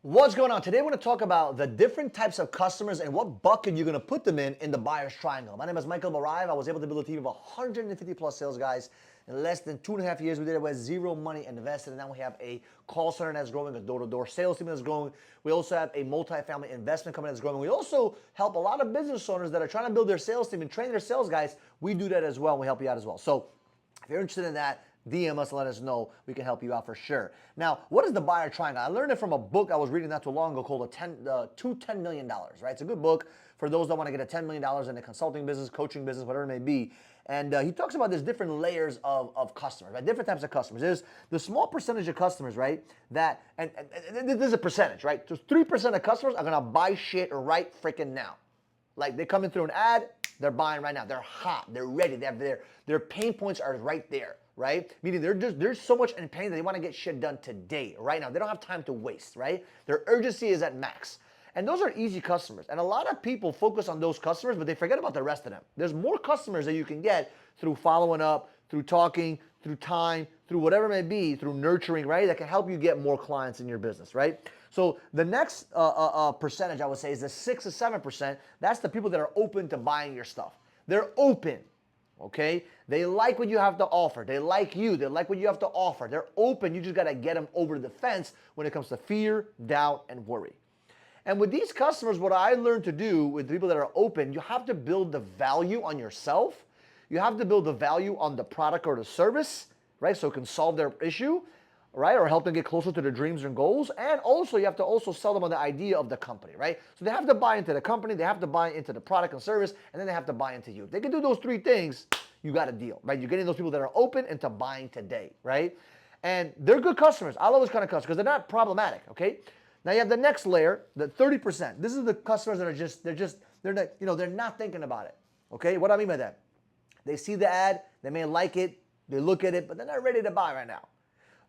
What's going on? Today we're going to talk about the different types of customers and what bucket you're going to put them in the buyer's triangle. My name is Michael Barive. I was able to build a team of 150 plus sales guys in less than 2.5 years. We did it with zero money invested, and now we have a call center that's growing, a door-to-door sales team that's growing. We also have a multifamily investment company that's growing. We also help a lot of business owners that are trying to build their sales team and train their sales guys. We do that as well, and we help you out as well. So if you're interested in that, DM us and let us know. We can help you out for sure. Now, what is the buyer triangle? I learned it from a book I was reading not too long ago called $10 Million, right? It's a good book for those that want to get a $10 million in the consulting business, coaching business, whatever it may be. And he talks about there's different layers of customers, right? Different types of customers. There's the small percentage of customers, right? That, and this is a percentage, right? So 3% of customers are going to buy shit right freaking now. Like they come in through an ad, they're buying right now. They're hot, they're ready. Their pain points are right there. Right? Meaning they're so much in pain that they want to get shit done today, right now. They don't have time to waste, right? Their urgency is at max. And those are easy customers. And a lot of people focus on those customers, but they forget about the rest of them. There's more customers that you can get through following up, through talking, through time, through whatever it may be, through nurturing, right? That can help you get more clients in your business, right? So the next percentage I would say is the 6 to 7%. That's the people that are open to buying your stuff. They're open. Okay? They like what you have to offer. They like you. They like what you have to offer. They're open. You just got to get them over the fence when it comes to fear, doubt, and worry. And with these customers, what I learned to do with people that are open, you have to build the value on yourself. You have to build the value on the product or the service, right? So it can solve their issue, right? Or help them get closer to their dreams and goals. And also, you have to also sell them on the idea of the company, right? So they have to buy into the company, they have to buy into the product and service, and then they have to buy into you. If they can do those three things, you got a deal, right? You're getting those people that are open into buying today, right? And they're good customers. I love those kind of customers because they're not problematic, okay? Now you have the next layer, the 30%. This is the customers that are they're not thinking about it, okay? What do I mean by that? They see the ad, they may like it, they look at it, but they're not ready to buy right now.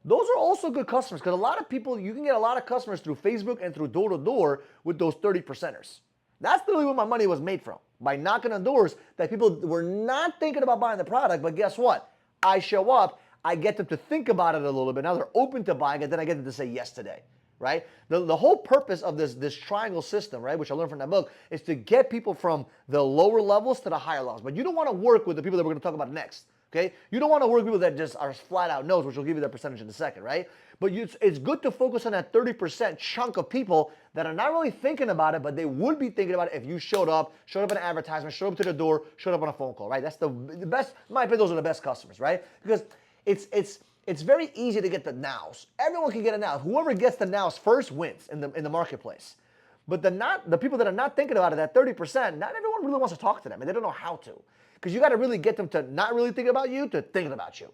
Those are also good customers because a lot of people, you can get a lot of customers through Facebook and through door-to-door with those 30%ers. That's literally what my money was made from, by knocking on doors that people were not thinking about buying the product, but guess what? I show up, I get them to think about it a little bit. Now they're open to buying it, then I get them to say yes today, right? The whole purpose of this triangle system, right, which I learned from that book, is to get people from the lower levels to the higher levels. But you don't want to work with the people that we're going to talk about next. Okay, you don't want to work with people that just are flat out no's, which will give you that percentage in a second, right? But it's good to focus on that 30% chunk of people that are not really thinking about it, but they would be thinking about it if you showed up in an advertisement, showed up to the door, showed up on a phone call, right? That's the best. In my opinion, those are the best customers, right? Because it's very easy to get the nows. Everyone can get a now. Whoever gets the nows first wins in the marketplace. But the people that are not thinking about it, that 30%, not everyone really wants to talk to them, and they don't know how to. Because you got to really get them to not really thinking about you to thinking about you.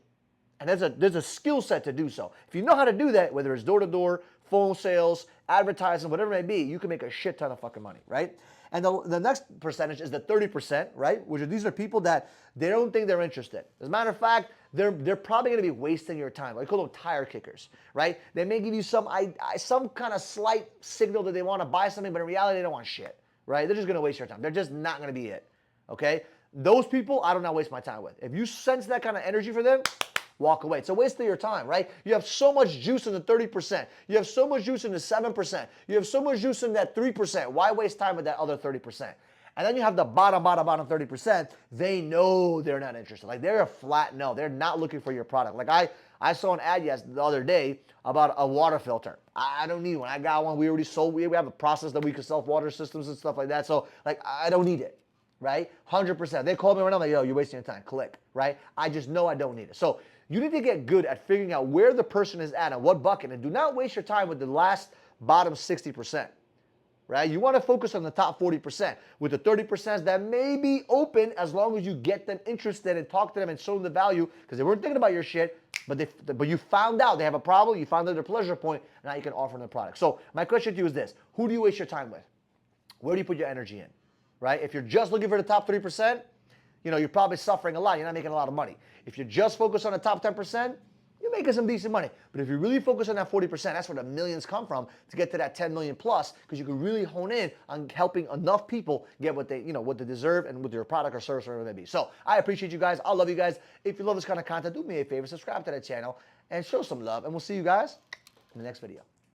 And there's a skill set to do so. If you know how to do that, whether it's door-to-door, phone sales, advertising, whatever it may be, you can make a shit ton of fucking money, right? And the next percentage is the 30%, right? These are people that they don't think they're interested. As a matter of fact, they're probably going to be wasting your time. I call them tire kickers, right? They may give you some kind of slight signal that they want to buy something, but in reality, they don't want shit, right? They're just going to waste your time. They're just not going to be it, okay? Those people, I do not waste my time with. If you sense that kind of energy for them, walk away. It's a waste of your time, right? You have so much juice in the 30%. You have so much juice in the 7%. You have so much juice in that 3%. Why waste time with that other 30%? And then you have the bottom 30%. They know they're not interested. Like they're a flat no. They're not looking for your product. Like I saw an ad the other day about a water filter. I don't need one. I got one. We already sold. We have a process that we can sell water systems and stuff like that. So like I don't need it. Right? 100%. They call me right now, like, yo, you're wasting your time. Click, right? I just know I don't need it. So you need to get good at figuring out where the person is at and what bucket, and do not waste your time with the last bottom 60%, right? You want to focus on the top 40% with the 30% that may be open as long as you get them interested and talk to them and show them the value because they weren't thinking about your shit, but you found out they have a problem, you found out their pleasure point, and now you can offer them the product. So my question to you is this: who do you waste your time with? Where do you put your energy in? Right? If you're just looking for the top 3%, you're probably suffering a lot. You're not making a lot of money. If you're just focused on the top 10%, you're making some decent money. But if you really focus on that 40%, that's where the millions come from to get to that 10 million plus, because you can really hone in on helping enough people get what they deserve and with your product or service or whatever it may be. So I appreciate you guys. I love you guys. If you love this kind of content, do me a favor, subscribe to the channel and show some love. And we'll see you guys in the next video.